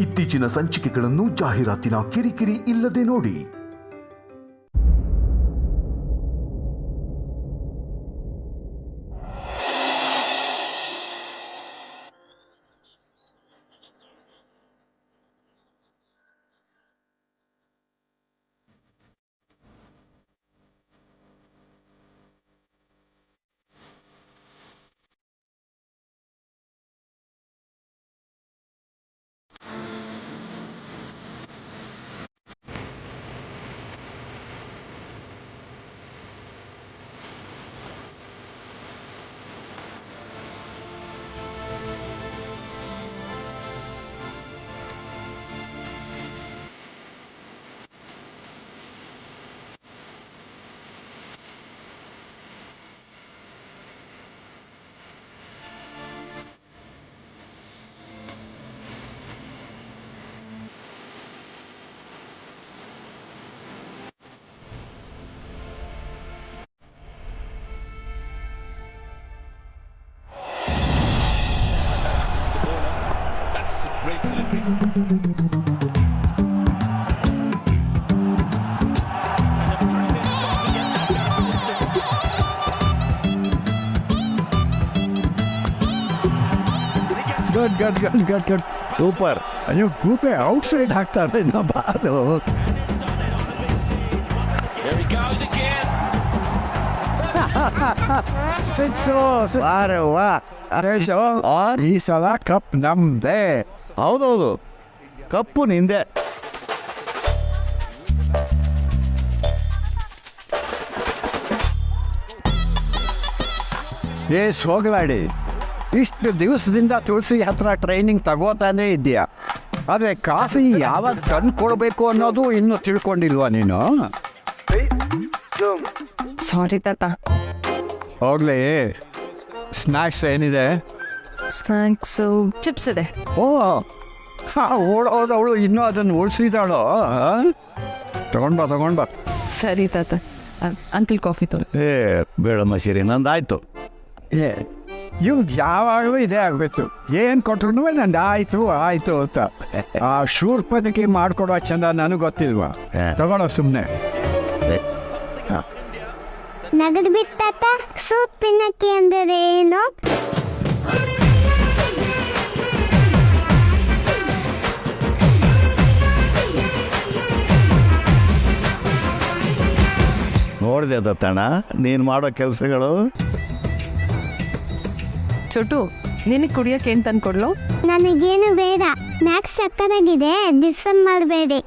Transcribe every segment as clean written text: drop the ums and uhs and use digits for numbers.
ಇತ್ತೀಚಿನ ಸಂಚಿಕೆಗಳನ್ನು ಜಾಹೀರಾತಿನ ಕಿರಿಕಿರಿ ಇಲ್ಲದೆ ನೋಡಿ. Great delivery. And a brilliant shot to get that assist. Good. Super. ಅಯ್ಯೋ ಗ್ರೂಪೇ ಔಟ್ಸೈಡ್ ಹಾಕ್ತಾರೆ ನಮ್ಮ Balu. Here he goes again. ಈ ಸಲ ಕಪ್ ನಮ್ದೇ. ಹೌದೌದು, ಕಪ್ಪು ನಿಂದೆ. ಹೋಗಲಾಡಿ, ಇಷ್ಟು ದಿವಸದಿಂದ ತುಳಸಿ ಹತ್ರ ಟ್ರೈನಿಂಗ್ ತಗೋತಾನೇ ಇದೆಯಾ, ಆದರೆ ಕಾಫಿ ಯಾವಾಗ ತಂದು ಕೊಡಬೇಕು ಅನ್ನೋದು ಇನ್ನೂ ತಿಳ್ಕೊಂಡಿಲ್ವಾ ನೀನು? ಸಾರಿ ತಾತ. ಹೋಗ್ಲಿ, ಸ್ನ್ಯಾಕ್ಸ್ ಏನಿದೆ? ಸ್ನ್ಯಾಕ್ಸು ಚಿಪ್ಸ್ ಇದೆ. ಓಡೋದವಳು ಇನ್ನೂ ಅದನ್ನು ಉಳಿಸಿದಾಳೋ? ತಗೊಂಡ್ಬಾ. ಸರಿ ತಾತ. ಅಂಕಲ್ ಕಾಫಿ ತೋರಿ. ಬೇಡಮ್ಮ ಸಿರಿ, ನಂದಾಯ್ತು. ಇವ್ ಯಾವಾಗಲೂ ಇದೇ ಆಗಬೇಕು, ಏನು ಕೊಟ್ರು ನಂದು ಆಯಿತು ಅಂತ. ಆ ಶೂರ್ಪನಿಗೆ ಮಾಡ್ಕೊಡೋ ಚಂದ ನನಗೆ ಗೊತ್ತಿಲ್ವಾ? ತಗೊಳ್ಳೋ ಸುಮ್ಮನೆ. ನಗದು ಬಿಟ್ಟಾತ ಸೂಪಿನಕ್ಕಿ ಅಂದರೆ ಏನು? ನೋಡಿದೆ ದತ್ತಣ್ಣ ನೀನು ಮಾಡೋ ಕೆಲಸಗಳು. ಚೋಟು, ನಿನಗೆ ಕುಡಿಯೋಕೆ ಏನು ತಂದು ಕೊಡ್ಲು? ನನಗೇನು ಬೇಡ, ಮ್ಯಾಕ್ಸ್ ಸಕ್ಕದಾಗಿದೆ, ಡಿಸ್ಟರ್ಬ್ ಮಾಡಬೇಡಿ.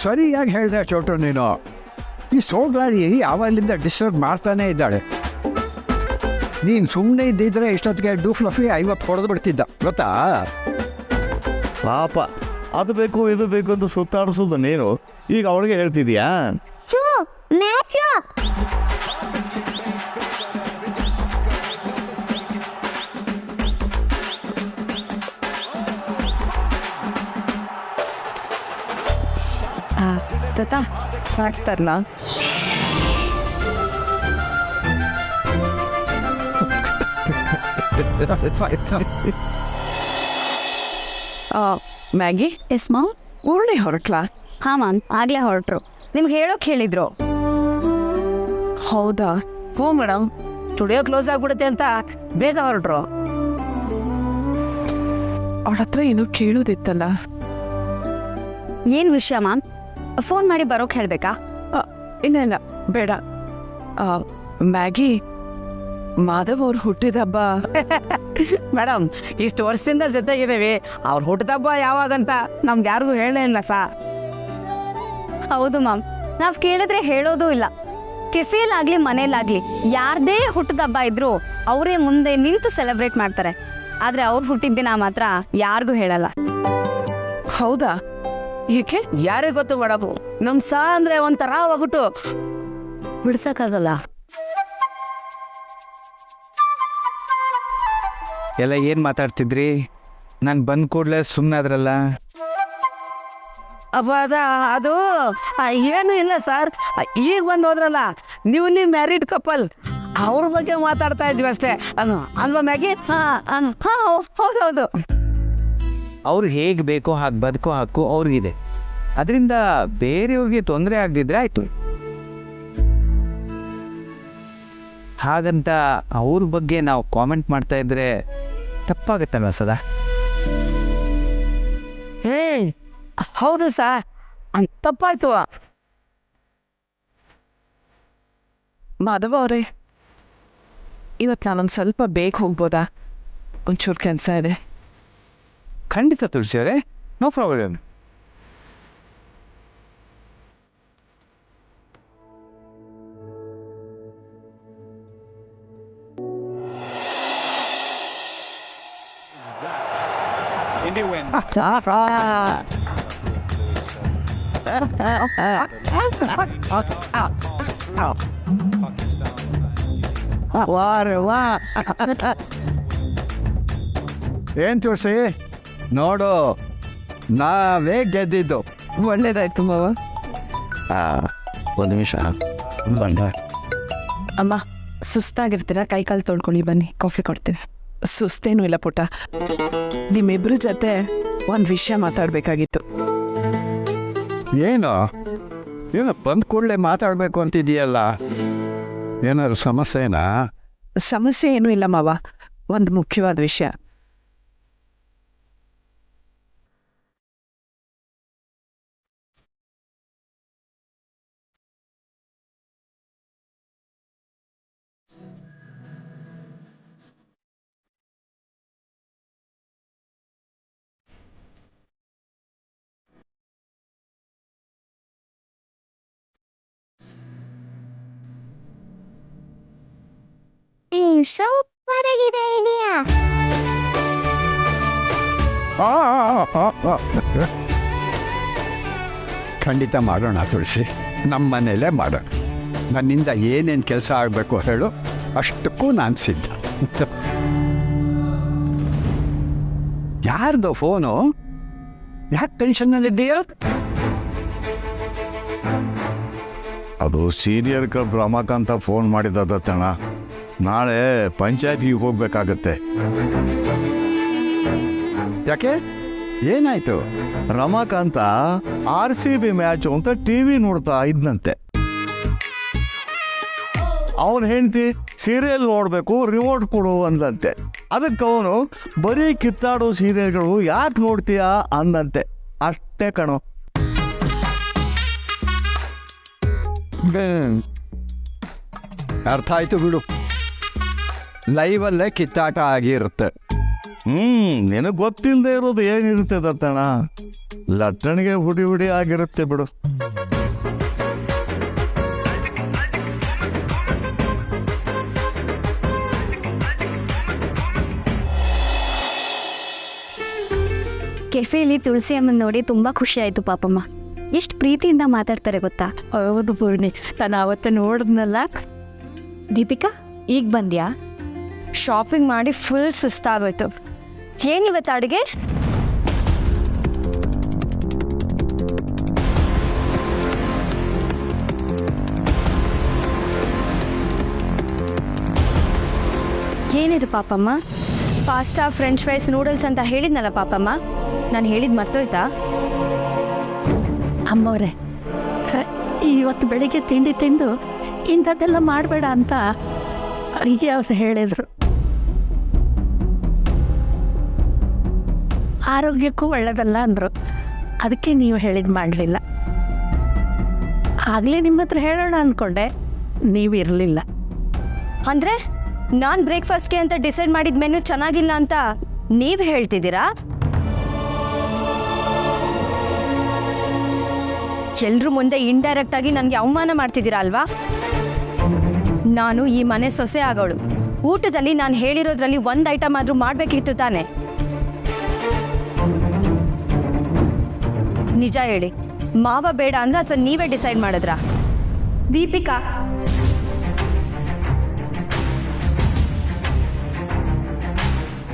ಸರಿಯಾಗಿ ಹೇಳಿದೆ ಚೋಟು ನೀನು. ಈ ಸೋಗಾಡಿ ಅವಲ್ಲಿಂದ ಡಿಸ್ಟರ್ಬ್ ಮಾಡ್ತಾನೆ ಇದ್ದಾಳೆ. ನೀನು ಸುಮ್ಮನೆ ಇದ್ದಿದ್ರೆ ಇಷ್ಟೊತ್ತಿಗೆ ಡೂ ಫ್ಲಫಿ 50 ಹೊಡೆದು ಬಿಡ್ತಿದ್ದ, ಗೊತ್ತಾ? ಪಾಪ, ಅದು ಬೇಕು ಇದು ಬೇಕು ಅಂತ ಸುತ್ತಾಡಿಸೋದು ನೀನು, ಈಗ ಅವಳಿಗೆ ಹೇಳ್ತಿದ್ಯಾ? ತಾತ, ಸ್ನ್ಯಾಕ್ಸ್ ತರಲಾ? ಮ್ಯಾಗಿ. Yes mom. ಊರ್ಣೆ ಹೊರಟ್ಲಾ? ಹಾಂ ಮ್ಯಾಮ್, ಆಗಲೇ ಹೊರಟ್ರು. ನಿಮ್ಗೆ ಹೇಳೋಕೆ ಹೇಳಿದ್ರು. ಹೌದಾ? ಹ್ಞೂ ಮೇಡಮ್, ಸ್ಟುಡಿಯೋ ಕ್ಲೋಸ್ ಆಗಿಬಿಡುತ್ತೆ ಅಂತ ಬೇಗ ಹೊರಟ್ರು. ಅವಳ ಹತ್ರ ಏನೋ ಕೇಳೋದಿತ್ತಲ್ಲ. ಏನು ವಿಷಯ ಮ್ಯಾಮ್? ಫೋನ್ ಮಾಡಿ ಬರೋಕೆ ಹೇಳಬೇಕಾ? ಇಲ್ಲ ಬೇಡ. ಮ್ಯಾಗಿ, ಮಾಧವ್ ಅವ್ರು ಹುಟ್ಟಿದ ಹಬ್ಬ. ಮೇಡಮ್, ಇಷ್ಟು ವರ್ಷದಿಂದ ಜೊತೆಗಿದ್ದೀವಿ, ಅವ್ರ ಹುಟ್ಟಿದಬ್ಬ ಯಾವಾಗಂತ ನಮ್ಗೆ ಯಾರಿಗೂ ಹೇಳೇ ಇಲ್ಲ ಸಾ. ಹೌದು ಮ್ಯಾಮ್, ನಾವು ಕೇಳಿದ್ರೆ ಹೇಳೋದು ಇಲ್ಲ. ಕೆಫೆಯಲ್ಲಾಗಲಿ ಮನೇಲಾಗಲಿ ಯಾರದೇ ಹುಟ್ಟಿದಬ್ಬ ಇದ್ರೂ ಅವರೇ ಮುಂದೆ ನಿಂತು ಸೆಲೆಬ್ರೇಟ್ ಮಾಡ್ತಾರೆ. ಆದರೆ ಅವ್ರು ಹುಟ್ಟಿದ ದಿನ ಮಾತ್ರ ಯಾರಿಗೂ ಹೇಳಲ್ಲ. ಹೌದಾ? ಏಕೆ? ಯಾರಿಗೆ ಗೊತ್ತು ಮೇಡಮ್, ನಮ್ಮ ಸಾ ಅಂದರೆ ಒಂಥರ ಒಗಟು, ಬಿಡ್ಸಕ್ಕಾಗಲ್ಲ. ಎಲ್ಲ ಏನು ಮಾತಾಡ್ತಿದ್ರಿ? ನಾನು ಬಂದ ಕೂಡಲೇ ಸುಮ್ಮನೆ ಆದ್ರಲ್ಲ. ಅಬ್ಬ ಅದು ಏನು ಇಲ್ಲ ಸರ್, ಈಗ ಬಂದು ಹೋದ್ರಲ್ಲ ನೀವು ಮ್ಯಾರಿಡ್ ಕಪಲ್, ಅವ್ರ ಬಗ್ಗೆ ಮಾತಾಡ್ತಾ ಇದ್ವಿ ಅಷ್ಟೇ ಅಲ್ವಾ ಮ್ಯಾಗಿ? ಹೌದೌದು. ಅವ್ರು ಹೇಗೆ ಬೇಕೋ ಹಾಗೆ ಬದುಕೋ ಹಕ್ಕು ಅವ್ರಿಗಿದೆ. ಅದರಿಂದ ಬೇರೆಯವ್ರಿಗೆ ತೊಂದರೆ ಆಗದಿದ್ರೆ ಆಯಿತು. ಹಾಗಂತ ಅವ್ರ ಬಗ್ಗೆ ನಾವು ಕಾಮೆಂಟ್ ಮಾಡ್ತಾ ಇದ್ರೆ ತಪ್ಪಾಗತ್ತಲ್ವ ಸದಾ? ಹೌದು ಸಾ, ತಪ್ಪಾಯ್ತು. ಮಾಧವ ಅವರೇ, ಇವತ್ತು ನಾನೊಂದು ಸ್ವಲ್ಪ ಬೇಗ ಹೋಗ್ಬೋದಾ? ಒಂಚೂರು ಕೆಲಸ ಇದೆ. ಖಂಡಿತ ತುಳಸಿ ಅವರೇ, ನೋ ಪ್ರಾಬ್ಲಮ್. ಏನು ತುಳಸಿ, ನೋಡು ನಾವೇ ಗೆದ್ದಿದ್ದು. ಒಳ್ಳೇದಾಯ್ತು ಮಾವ. ಒಂದು ನಿಮಿಷ ಬಂದ. ಅಮ್ಮ, ಸುಸ್ತಾಗಿರ್ತೀರಾ? ಕೈ ಕಾಲು ತೊಳ್ಕೊಳ್ಳಿ, ಬನ್ನಿ ಕಾಫಿ ಕೊಡ್ತೀವಿ. ಸುಸ್ತೇನೂ ಇಲ್ಲ ಪುಟ್ಟ, ನಿಮ್ಮಿಬ್ರ ಜೊತೆ ಒಂದು ವಿಷಯ ಮಾತಾಡಬೇಕಾಗಿತ್ತು. ಏನು ಬಂದ ಕೂಡಲೇ ಮಾತಾಡಬೇಕು ಅಂತಿದೆಯಲ್ಲ, ಏನಾದ್ರು ಸಮಸ್ಯೆನಾ? ಸಮಸ್ಯೆ ಏನೂ ಇಲ್ಲ ಮಾವ, ಒಂದು ಮುಖ್ಯವಾದ ವಿಷಯ. ಸೂಪರ್ ಆಗಿದೆ ಐಡಿಯಾ. ಖಂಡಿತ ಮಾಡೋಣ ತುಳಸಿ, ನಮ್ಮ ಮನೇಲೇ ಮಾಡೋಣ. ನನ್ನಿಂದ ಏನೇನು ಕೆಲಸ ಆಗಬೇಕು ಹೇಳು, ಅಷ್ಟಕ್ಕೂ ನಾನು ಸಿದ್ಧ. ಯಾರ್ದು ಫೋನು? ಯಾಕೆ ಟೆನ್ಷನ್ನಲ್ಲಿದ್ದೀಯ? ಅದು ಸೀನಿಯರ್ ಕಬ್ ರಮಾಕಾಂತ ಫೋನ್ ಮಾಡಿದ್ದಣ್ಣ. ನಾಳೆ ಪಂಚಾಯತಿಗೆ ಹೋಗ್ಬೇಕಾಗತ್ತೆ. ಯಾಕೆ, ಏನಾಯ್ತು? ರಮಾಕಾಂತ RCB ಮ್ಯಾಚು ಅಂತ TV ನೋಡ್ತಾ ಇದ್ನಂತೆ. ಅವನ ಹೆಂಡತಿ ಸೀರಿಯಲ್ ನೋಡಬೇಕು, ರಿಮೋಟ್ ಕೊಡು ಅಂದಂತೆ. ಅದಕ್ಕೆ ಅವನು ಬರೀ ಕಿತ್ತಾಡೋ ಸೀರಿಯಲ್ಗಳು ಯಾಕೆ ನೋಡ್ತೀಯಾ ಅಂದಂತೆ. ಅಷ್ಟೇ ಕಣೋ. ಅರ್ಥ ಆಯ್ತು ಬಿಡು, ಲೈವಲ್ಲೇ ಕಿತ್ತಾಟ ಆಗಿರುತ್ತೆ. ನಿನಗೆ ಗೊತ್ತಿಲ್ಲದೆ ಇರೋದು ಏನಿರುತ್ತೆ ದತ್ತಣ್ಣ, ಲಟ್ಟಣಿಗೆ ಹುಡಿ ಹುಡಿ ಆಗಿರುತ್ತೆ ಬಿಡು. ಕೆಫೆಯಲ್ಲಿ ತುಳಸಿ ಅಮ್ಮನ ನೋಡಿ ತುಂಬ ಖುಷಿ ಆಯಿತು ಪಾಪಮ್ಮ. ಎಷ್ಟು ಪ್ರೀತಿಯಿಂದ ಮಾತಾಡ್ತಾರೆ ಗೊತ್ತಾ? ಹೌದು ಪೂರ್ಣಿ, ನಾನು ಅವತ್ತು ನೋಡಿದ್ನಲ್ಲ. ದೀಪಿಕಾ, ಈಗ ಬಂದ್ಯಾ? ಶಾಪಿಂಗ್ ಮಾಡಿ ಫುಲ್ ಸುಸ್ತಾಗೋಯ್ತು. ಏನಿವತ್ತು ಅಡುಗೆ? ಏನಿದು Papamma? Pasta, french fries, noodles ಅಂತ ಹೇಳಿದ್ನಲ್ಲ ಪಾಪಮ್ಮ, ನಾನು ಹೇಳಿದ್ ಮರ್ತೋಯ್ತಾ? ಅಮ್ಮವ್ರೆ, ಇವತ್ತು ಬೆಳಿಗ್ಗೆ ತಿಂಡಿ ತಿಂದು ಇಂಥದ್ದೆಲ್ಲ ಮಾಡಬೇಡ ಅಂತ ಅಡುಗೆ ಅವ್ರು ಹೇಳಿದರು. ಆರೋಗ್ಯಕ್ಕೂ ಒಳ್ಳೆಯದಲ್ಲ ಅಂದರು. ಅದಕ್ಕೆ ನೀವು ಹೇಳಿದ್ದು ಮಾಡಲಿಲ್ಲ. ಆಗಲೇ ನಿಮ್ಮ ಹತ್ರ ಹೇಳೋಣ ಅಂದ್ಕೊಂಡೆ, ನೀವು ಇರಲಿಲ್ಲ. ಅಂದರೆ ನಾನು ಬ್ರೇಕ್ಫಾಸ್ಟ್ಗೆ ಅಂತ ಡಿಸೈಡ್ ಮಾಡಿದ ಮೆನು ಚೆನ್ನಾಗಿಲ್ಲ ಅಂತ ನೀವು ಹೇಳ್ತಿದ್ದೀರಾ? ಎಲ್ರೂ ಮುಂದೆ ಇಂಡೈರೆಕ್ಟ್ ಆಗಿ ನನಗೆ ಅವಮಾನ ಮಾಡ್ತಿದ್ದೀರಾ ಅಲ್ವಾ? ನಾನು ಈ ಮನೆ ಸೊಸೆ ಆಗೋಳು. ಊಟದಲ್ಲಿ ನಾನು ಹೇಳಿರೋದ್ರಲ್ಲಿ ಒಂದು ಐಟಮ್ ಆದರೂ ಮಾಡಬೇಕಿತ್ತು ತಾನೆ. ನಿಜ ಹೇಳಿ, ಮಾವ ಬೇಡ ಅಂದ್ರೆ ಅಥವಾ ನೀವೇ ಡಿಸೈಡ್ ಮಾಡಿದ್ರಾ? ದೀಪಿಕಾ,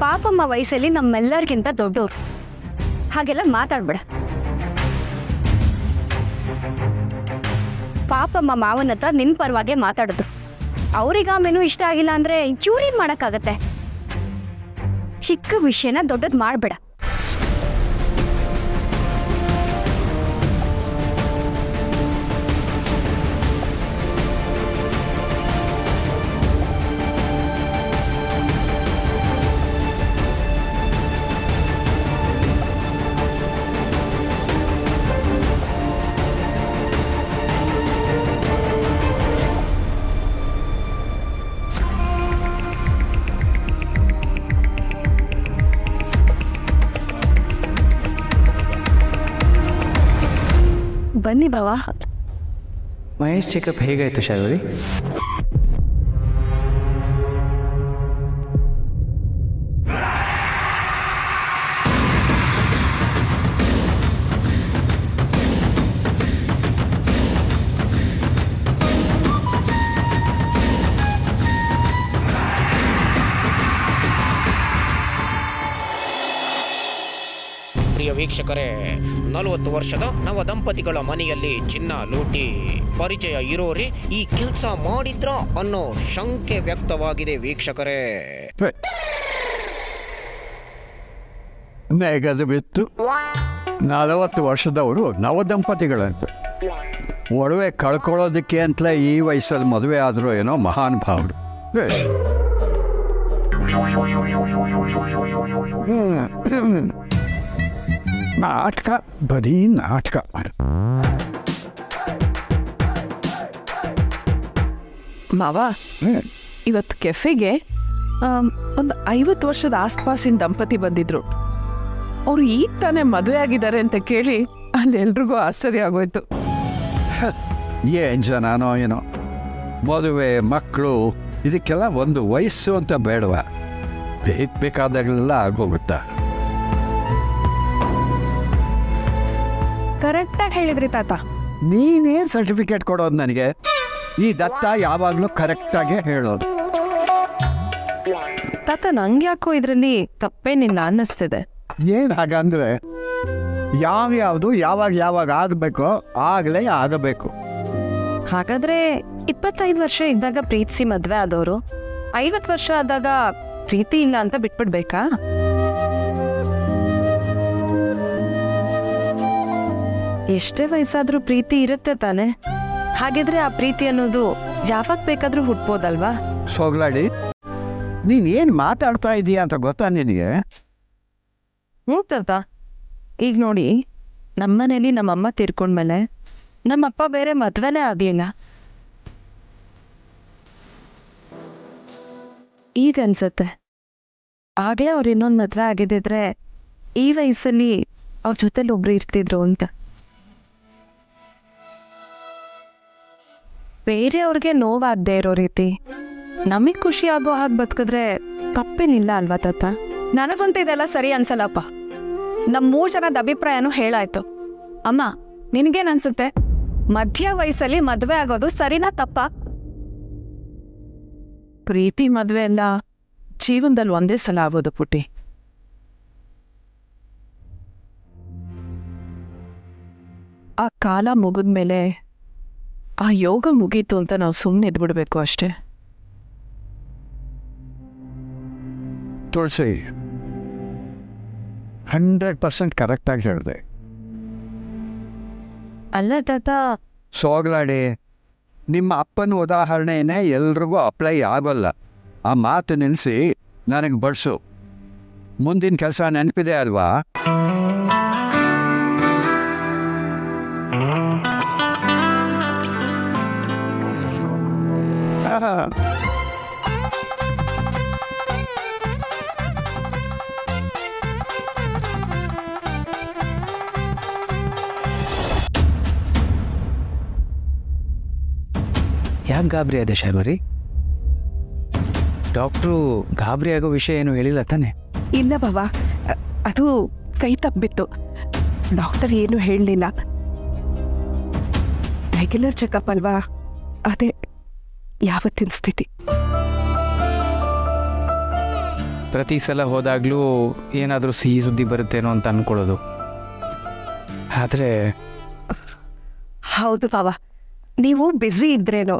ಪಾಪಮ್ಮ ವಯಸ್ಸಲ್ಲಿ ನಮ್ಮೆಲ್ಲರಿಗಿಂತ ದೊಡ್ಡವರು, ಹಾಗೆಲ್ಲ ಮಾತಾಡ್ಬೇಡ. ಪಾಪಮ್ಮ ಮಾವನ ಹತ್ರ ನಿನ್ನ ಪರವಾಗೆ ಮಾತಾಡಿದ್ರು. ಅವ್ರಿಗೆ ಆ ಮೆನು ಇಷ್ಟ ಆಗಿಲ್ಲ ಅಂದರೆ ಚೂರಿ ಮಾಡೋಕ್ಕಾಗತ್ತೆ. ಚಿಕ್ಕ ವಿಷಯನ ದೊಡ್ಡದು ಮಾಡಬೇಡ. ಬನ್ನಿ ಬಾವ. ಮಹೇಶ್ ಚೆಕಪ್ ಹೇಗಾಯಿತು ಶಾರ್ವರಿ? ಪ್ರಿಯ ವೀಕ್ಷಕರೇ, 40 ವರ್ಷದ ನವ ದಂಪತಿಗಳ ಮನೆಯಲ್ಲಿ ಚಿನ್ನ ಲೂಟಿ. ಪರಿಚಯ ಇರೋರಿ ಈ ಕೆಲಸ ಮಾಡಿದ್ರ ಅನ್ನೋ ಶಂಕೆ ವ್ಯಕ್ತವಾಗಿದೆ ವೀಕ್ಷಕರೇ. ನೆಗದು ಬಿತ್ತು. 40 ವರ್ಷದವರು ನವದಂಪತಿಗಳಂತೆ. ಒಡವೆ ಕಳ್ಕೊಳ್ಳೋದಕ್ಕೆ ಅಂತಲೇ ಈ ವಯಸ್ಸಲ್ಲಿ ಮದುವೆ ಆದರೂ ಏನೋ ಮಹಾನ್ ಭಾವರು. ನಾಟಕ, ಬರೀ ನಾಟಕ. ಮಾವ, ಇವತ್ತು ಕೆಫೆಗೆ ಒಂದು 50 ವರ್ಷದ ಆಸ್ಪಾಸಿನ ದಂಪತಿ ಬಂದಿದ್ರು. ಅವ್ರು ಈಗ ತಾನೇ ಮದುವೆ ಆಗಿದ್ದಾರೆ ಅಂತ ಕೇಳಿ ಅಲ್ಲಿ ಎಲ್ರಿಗೂ ಆಶ್ಚರ್ಯ ಆಗೋಯ್ತು. ಏನು ಜನನೋ ಏನೋ, ಮದುವೆ ಮಕ್ಕಳು ಇದಕ್ಕೆಲ್ಲ ಒಂದು ವಯಸ್ಸು ಅಂತ ಬೇಡವ, ಬೇಕಾದಾಗಲೆಲ್ಲ ಆಗೋಗುತ್ತಾ. ಕರೆಕ್ಟಾಗಿ ಹೇಳಿದ್ರಿ ತಾತ. ನೀನೇನು ಸರ್ಟಿಫಿಕೇಟ್ ಕೊಡೋದು ನನಗೆ? ಈ ದತ್ತ ಯಾವಾಗಲೂ ಕರೆಕ್ಟಾಗೆ ಹೇಳೋದು. ತಾತ, ನಂಗೆ ಯಾಕೋ ಇದರಲ್ಲಿ ತಪ್ಪೇನಿಲ್ಲ ಅನ್ನಿಸ್ತಿದೆ. ಏನು ಹಾಗಂದ್ರೆ ಯಾವ್ಯಾವುದು ಯಾವಾಗ ಆಗಬೇಕೋ ಆಗಲೇ ಆಗಬೇಕು. ಹಾಗಾದ್ರೆ 25 ವರ್ಷ ಇದ್ದಾಗ ಪ್ರೀತಿಸಿ ಮದುವೆ ಆದವರು 50 ವರ್ಷ ಆದಾಗ ಪ್ರೀತಿ ಇಲ್ಲ ಅಂತ ಬಿಟ್ಬಿಡ್ಬೇಕಾ? ಎಷ್ಟೇ ವಯಸ್ಸಾದ್ರೂ ಪ್ರೀತಿ ಇರುತ್ತೆ ತಾನೆ. ಹಾಗಿದ್ರೆ ಆ ಪ್ರೀತಿ ಅನ್ನೋದು ಯಾವಾಗ ಬೇಕಾದ್ರೂ ಹುಟ್ಬೋದಲ್ವಾ? ಸೋಗ್ಲಾಡಿ, ನೀನೇನು ಮಾತಾಡ್ತಾ ಇದೀಯ ಅಂತ ಗೊತ್ತಾ ನಿನಗೆ? ತಾತ, ಈಗ ನೋಡಿ, ನಮ್ಮನೇಲಿ ನಮ್ಮಮ್ಮ ತೀರ್ಕೊಂಡ್ಮೇಲೆ ನಮ್ಮಪ್ಪ ಬೇರೆ ಮದ್ವೆನೇ ಆಗಲಿಲ್ಲ. ಈಗ ಅನ್ಸತ್ತೆ ಆಗಲೇ ಅವ್ರು ಇನ್ನೊಂದು ಮದ್ವೆ ಆಗಿದ್ದಿದ್ರೆ ಈ ವಯಸ್ಸಲ್ಲಿ ಅವ್ರ ಜೊತೆಲಿ ಒಬ್ರು ಇರ್ತಿದ್ರು ಅಂತ. ಬೇರೆಯವ್ರಿಗೆ ನೋವಾಗದೆ ಇರೋ ರೀತಿ ನಮಗೆ ಖುಷಿ ಆಗೋ ಹಾಗೆ ಬದುಕಿದ್ರೆ ತಪ್ಪೇನಿಲ್ಲ ಅಲ್ವಾ ತಾತ? ನನಗಂತೂ ಇದೆಲ್ಲ ಸರಿ ಅನ್ಸಲ್ಲಪ್ಪ. ನಮ್ಮ 3 ಜನದ ಅಭಿಪ್ರಾಯನೂ ಹೇಳಾಯ್ತು. ಅಮ್ಮ, ನಿನಗೇನು ಅನ್ಸುತ್ತೆ? ಮಧ್ಯ ವಯಸ್ಸಲ್ಲಿ ಮದುವೆ ಆಗೋದು ಸರಿನಾ ತಪ್ಪಾ? ಪ್ರೀತಿ ಮದುವೆ ಎಲ್ಲ ಜೀವನದಲ್ಲಿ ಒಂದೇ ಸಲ ಆಗೋದು ಪುಟ್ಟಿ. ಆ ಕಾಲ ಮುಗಿದ್ಮೇಲೆ ಆ ಯೋಗ ಮುಗೀತು ಅಂತ ನಾವು ಸುಮ್ಮನೆ ಇದ್ಬಿಡ್ಬೇಕು ಅಷ್ಟೇ. ತುಳಸಿ 100% ಕರೆಕ್ಟಾಗಿ ಹೇಳಿದೆ. ಅಲ್ಲ ತಾತ, ಸೋಗ್ಲಾಡಿ, ನಿಮ್ಮ ಅಪ್ಪನ ಉದಾಹರಣೆನೇ ಎಲ್ರಿಗೂ ಅಪ್ಲೈ ಆಗೋಲ್ಲ. ಆ ಮಾತು ನೆನೆಸಿ ನನಗೆ ಬಡಿಸು. ಮುಂದಿನ ಕೆಲಸ ನೆನಪಿದೆ ಅಲ್ವಾ? ಯಾಕೆ ಗಾಬರಿ ಆದೆ ಶಾರ್ವರಿ? ಡಾಕ್ಟ್ರು ಗಾಬರಿ ಆಗೋ ವಿಷಯ ಏನು ಹೇಳಿಲ್ಲ ತಾನೆ? ಇಲ್ಲ ಬಾವ, ಅದು ಕೈ ತಪ್ಪಿತ್ತು. ಡಾಕ್ಟರ್ ಏನು ಹೇಳಲಿಲ್ಲ. ರೆಗ್ಯುಲರ್ ಚೆಕಪ್ ಅಲ್ವಾ, ಅದೇ ಯಾವತ್ತಿನ ಸ್ಥಿತಿ. ಪ್ರತಿ ಸಲ ಹೋದಾಗಲೂ ಏನಾದರೂ ಸಿಹಿ ಸುದ್ದಿ ಬರುತ್ತೇನೋ ಅಂತ ಅಂದ್ಕೊಳ್ಳೋದು. ಆದರೆ ಹೌದು ಬಾವ, ನೀವು ಬ್ಯುಸಿ ಇದ್ರೇನೋ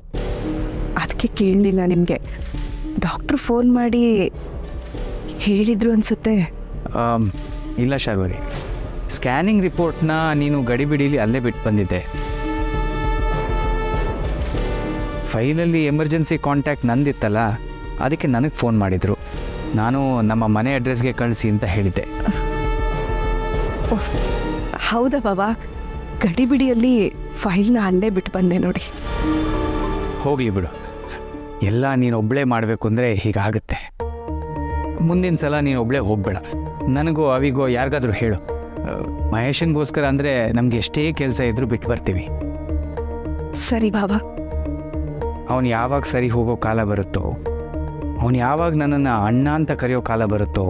ಅದಕ್ಕೆ ಕೇಳಲಿಲ್ಲ ನಿಮಗೆ. ಡಾಕ್ಟ್ರು ಫೋನ್ ಮಾಡಿ ಹೇಳಿದ್ರು ಅನಿಸುತ್ತೆ. ಇಲ್ಲ ಶಾರ್ವರಿ, ಸ್ಕ್ಯಾನಿಂಗ್ ರಿಪೋರ್ಟ್ನ ನೀನು ಗಡಿಬಿಡಿಲಿ ಅಲ್ಲೇ ಬಿಟ್ಟು ಬಂದಿದ್ದೆ. ಫೈಲಲ್ಲಿ ಎಮರ್ಜೆನ್ಸಿ ಕಾಂಟ್ಯಾಕ್ಟ್ ನಂದಿತ್ತಲ್ಲ, ಅದಕ್ಕೆ ನನಗೆ ಫೋನ್ ಮಾಡಿದರು. ನಾನು ನಮ್ಮ ಮನೆ ಅಡ್ರೆಸ್ಗೆ ಕಳಿಸಿ ಅಂತ ಹೇಳಿದ್ದೆ. ಹೌದಾ ಬಾಬಾ, ಗಡಿಬಿಡಿಯಲ್ಲಿ ಫೈಲ್ನ ಅಲ್ಲೇ ಬಿಟ್ಟು ಬಂದೆ ನೋಡಿ. ಹೋಗಲಿ ಬಿಡು, ಎಲ್ಲ ನೀನೊಬ್ಬಳೇ ಮಾಡಬೇಕು ಅಂದರೆ ಹೀಗಾಗುತ್ತೆ. ಮುಂದಿನ ಸಲ ನೀನೊಬ್ಬಳೇ ಹೋಗಬೇಡ. ನನಗೋ ಅವಿಗೋ ಯಾರಿಗಾದ್ರೂ ಹೇಳು, ಮಹೇಶನ್ಗೋಸ್ಕರ ಅಂದರೆ ನಮ್ಗೆ ಎಷ್ಟೇ ಕೆಲಸ ಇದ್ರೂ ಬಿಟ್ಟು ಬರ್ತೀವಿ. ಸರಿ ಬಾಬಾ. ಅವನು ಯಾವಾಗ ಸರಿ ಹೋಗೋ ಕಾಲ ಬರುತ್ತೋ, ಅವನು ಯಾವಾಗ ನನ್ನನ್ನು ಅಣ್ಣ ಅಂತ ಕರೆಯೋ ಕಾಲ ಬರುತ್ತೋ,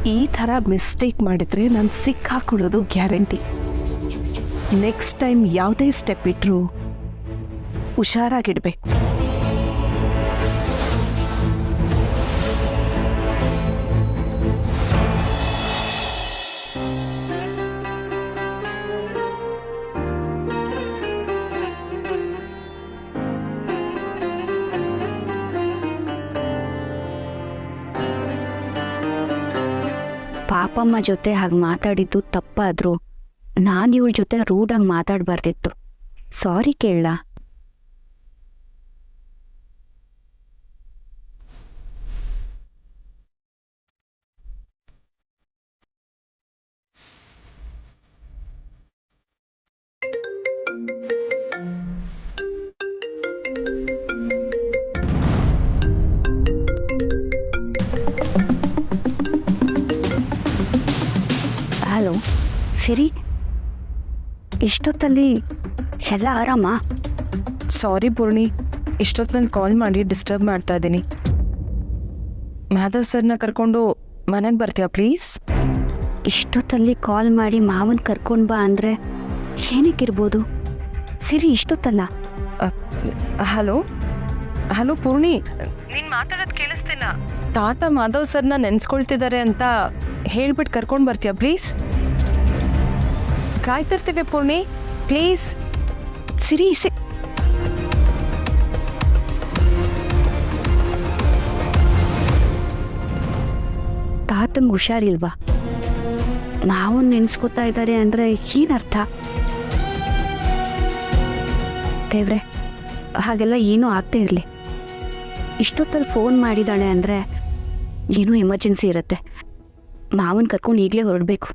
ಈ ಥರ ಮಿಸ್ಟೇಕ್ ಮಾಡಿದರೆ ನಾನು ಸಿಕ್ಕಾಕೊಳ್ಳೋದು ಗ್ಯಾರಂಟಿ. ನೆಕ್ಸ್ಟ್ ಟೈಮ್ ಯಾವುದೇ ಸ್ಟೆಪ್ ಇಟ್ಟರು ಹುಷಾರಾಗಿಡ್ಬೇಕು. ಪಾಪಮ್ಮ ಜೊತೆ ಹಾಗೆ ಮಾತಾಡಿದ್ದು ತಪ್ಪಾದರೂ ನಾನು ಇವಳ ಜೊತೆ ರೂಢಾಗಿ ಮಾತಾಡಬಾರ್ದಿತ್ತು. ಸಾರಿ ಕೇಳಲ್ಲ. ಹಲೋ ಸಿರಿ, ಇಷ್ಟೊತ್ತಲ್ಲಿ ಎಲ್ಲ ಆರಾಮ? ಸಾರಿ ಪೂರ್ಣಿ, ಇಷ್ಟೊತ್ತಲ್ಲಿ ಕಾಲ್ ಮಾಡಿ ಡಿಸ್ಟರ್ಬ್ ಮಾಡ್ತಾ ಇದ್ದೀನಿ. ಮಾಧವ್ ಸರ್ನ ಕರ್ಕೊಂಡು ಮನೆಗೆ ಬರ್ತೀಯಾ ಪ್ಲೀಸ್? ಇಷ್ಟೊತ್ತಲ್ಲಿ ಕಾಲ್ ಮಾಡಿ ಮಾವನ್ ಕರ್ಕೊಂಡು ಬಾ ಅಂದರೆ ಏನಕ್ಕಿರ್ಬೋದು? ಸಿರಿ ಇಷ್ಟೊತ್ತಲ್ಲ. ಹಲೋ ಹಲೋ ಪೂರ್ಣಿ, ನೀನು ಮಾತಾಡೋದು ಕೇಳಿಸ್ತಿಲ್ಲ. ತಾತ ಮಾಧವ್ ಸರ್ನ ನೆನೆಸ್ಕೊಳ್ತಿದ್ದಾರೆ ಅಂತ ಹೇಳ್ಬಿಟ್ಟು ಕರ್ಕೊಂಡು ಬರ್ತೀಯಾ ಪ್ಲೀಸ್? ಕಾಯ್ತಿರ್ತೀವಿ ಪೂರ್ಣಿ, ಪ್ಲೀಸ್. ಸಿರಿ ತಾತಂಗೆ ಹುಷಾರಿಲ್ವಾ? ಮಾವನ್ ನೆನೆಸ್ಕೊತಾ ಇದ್ದಾರೆ ಅಂದರೆ ಏನರ್ಥ? ದೇವ್ರೆ, ಹಾಗೆಲ್ಲ ಏನೂ ಆಗ್ತಾ ಇರಲಿ. ಇಷ್ಟೊತ್ತಲ್ಲಿ ಫೋನ್ ಮಾಡಿದ್ದಾಳೆ ಅಂದರೆ ಏನೂ ಎಮರ್ಜೆನ್ಸಿ ಇರುತ್ತೆ. ಮಾವನ್ ಕರ್ಕೊಂಡು ಈಗಲೇ ಹೊರಡಬೇಕು.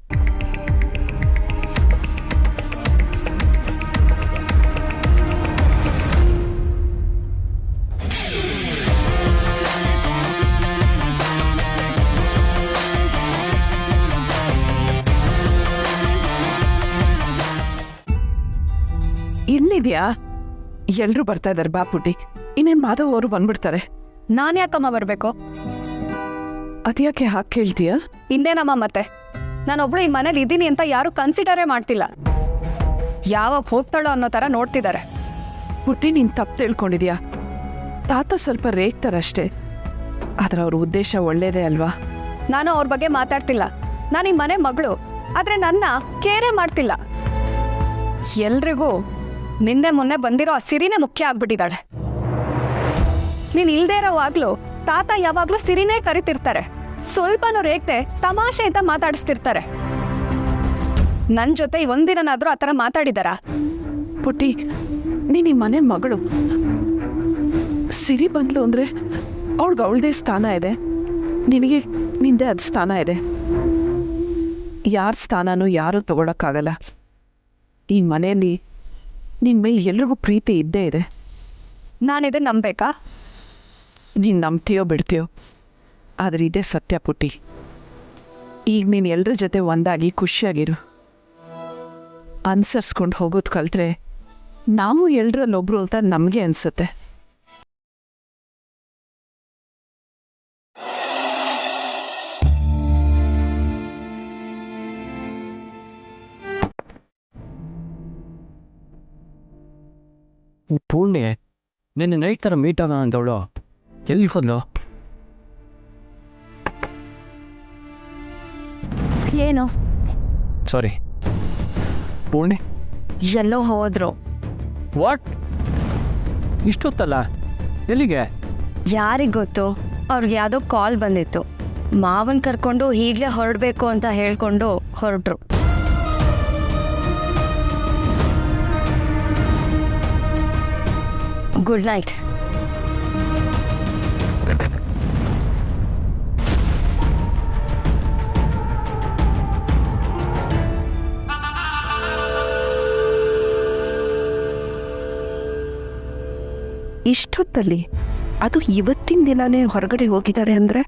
ಎಲ್ಲಿದ್ಯಾ? ಎಲ್ಲರೂ ಬರ್ತಾ ಇದ್ದಾರೆ ಬಾ ಪುಟ್ಟಿ. ಇನ್ನೇನು ಮಾಧವ್ ಅವರು ಬಂದ್ಬಿಡ್ತಾರೆ. ನಾನು ಯಾಕಮ್ಮ ಬರಬೇಕು? ಅದ್ಯಾಕೆ ಹಾಗೆ ಕೇಳ್ತೀಯ? ಹಿಂದೇನಮ್ಮ ಮತ್ತೆ? ನಾನೊಬ್ಳು ಈ ಮನೇಲಿ ಇದ್ದೀನಿ ಅಂತ ಯಾರು ಕನ್ಸಿಡರೇ ಮಾಡ್ತಿಲ್ಲ. ಯಾವಾಗ ಹೋಗ್ತಾಳೋ ಅನ್ನೋ ಥರ ನೋಡ್ತಿದ್ದಾರೆ. ಪುಟ್ಟಿ, ನೀನು ತಪ್ಪು ತಿಳ್ಕೊಂಡಿದ್ಯಾ? ತಾತ ಸ್ವಲ್ಪ ರೇಗ್ತಾರಷ್ಟೇ, ಆದ್ರೆ ಅವ್ರ ಉದ್ದೇಶ ಒಳ್ಳೇದೇ ಅಲ್ವಾ? ನಾನು ಅವ್ರ ಬಗ್ಗೆ ಮಾತಾಡ್ತಿಲ್ಲ. ನಾನು ಈ ಮನೆ ಮಗಳು, ಆದರೆ ನನ್ನ ಕೇರೇ ಮಾಡ್ತಿಲ್ಲ. ಎಲ್ರಿಗೂ ನಿನ್ನೆ ಮೊನ್ನೆ ಬಂದಿರೋ ಆ ಸಿರಿನೇ ಮುಖ್ಯ ಆಗ್ಬಿಟ್ಟಿದ್ದಾಳೆ. ನೀನು ಇಲ್ದೇ ಇರೋವಾಗ್ಲೂ ತಾತ ಯಾವಾಗಲೂ ಸಿರಿನೇ ಕರಿತಿರ್ತಾರೆ. ಸ್ವಲ್ಪನೂ ರೇಗ್ತೆ ತಮಾಷೆ ಅಂತ ಮಾತಾಡಿಸ್ತಿರ್ತಾರೆ. ನನ್ನ ಜೊತೆ ಒಂದಿನಾದ್ರೂ ಆ ಥರ ಮಾತಾಡಿದಾರಾ? ಪುಟ್ಟಿ, ನೀನು ಈ ಮನೆ ಮಗಳು. ಸಿರಿ ಬಂದ್ಲು ಅಂದರೆ ಅವಳಿಗೆ ಅವಳದೇ ಸ್ಥಾನ ಇದೆ, ನಿನಗೆ ನಿಂದೆ ಅದು ಸ್ಥಾನ ಇದೆ. ಯಾರ ಸ್ಥಾನನೂ ಯಾರೂ ತಗೊಳಕ್ಕಾಗಲ್ಲ. ಈ ಮನೆಯಲ್ಲಿ ನಿನ್ನ ಮೇಲೆ ಎಲ್ರಿಗೂ ಪ್ರೀತಿ ಇದ್ದೇ ಇದೆ. ನಾನಿದೆ ನಂಬೇಕಾ? ನೀನು ನಂಬ್ತೀಯೋ ಬಿಡ್ತೀಯೋ, ಆದರೆ ಇದೇ ಸತ್ಯ ಪುಟ್ಟಿ. ಈಗ ನೀನು ಎಲ್ಲರ ಜೊತೆ ಒಂದಾಗಿ ಖುಷಿಯಾಗಿರು. ಅನುಸರಿಸ್ಕೊಂಡು ಹೋಗೋದು ಕಲ್ತ್ರೆ ನಾವು ಎಲ್ಲರಲ್ಲೊಬ್ರು ಅಂತ ನಮಗೆ ಅನಿಸುತ್ತೆ. ಪೂರ್ಣಿ, ನಿನ್ನೆ ನೈಟ್ ಥರ ಮೀಟ್ ಆಗೋಣ ಅಂತವಳು ಎಲ್ಲಿ ಹೋದ್ಲು? ಏನು? ಸಾರಿ ಪೂರ್ಣಿ, ಎಲ್ಲೋ ಹೋದ್ರು. ವಾಟ್? ಇಷ್ಟೊತ್ತಲ್ಲ, ಎಲ್ಲಿಗೆ? ಯಾರಿಗೆ ಗೊತ್ತು? ಅವ್ರಿಗೆ ಯಾವುದೋ ಕಾಲ್ ಬಂದಿತ್ತು. ಮಾವನ್ ಕರ್ಕೊಂಡು ಈಗಲೇ ಹೊರಡಬೇಕು ಅಂತ ಹೇಳ್ಕೊಂಡು ಹೊರಟ್ರು. Good night. ಇಷ್ಟೊತ್ತಲ್ಲಿ ಅದು ಇವತ್ತಿನ ದಿನನೇ ಹೊರಗಡೆ ಹೋಗಿದ್ದಾರೆ ಅಂದರೆ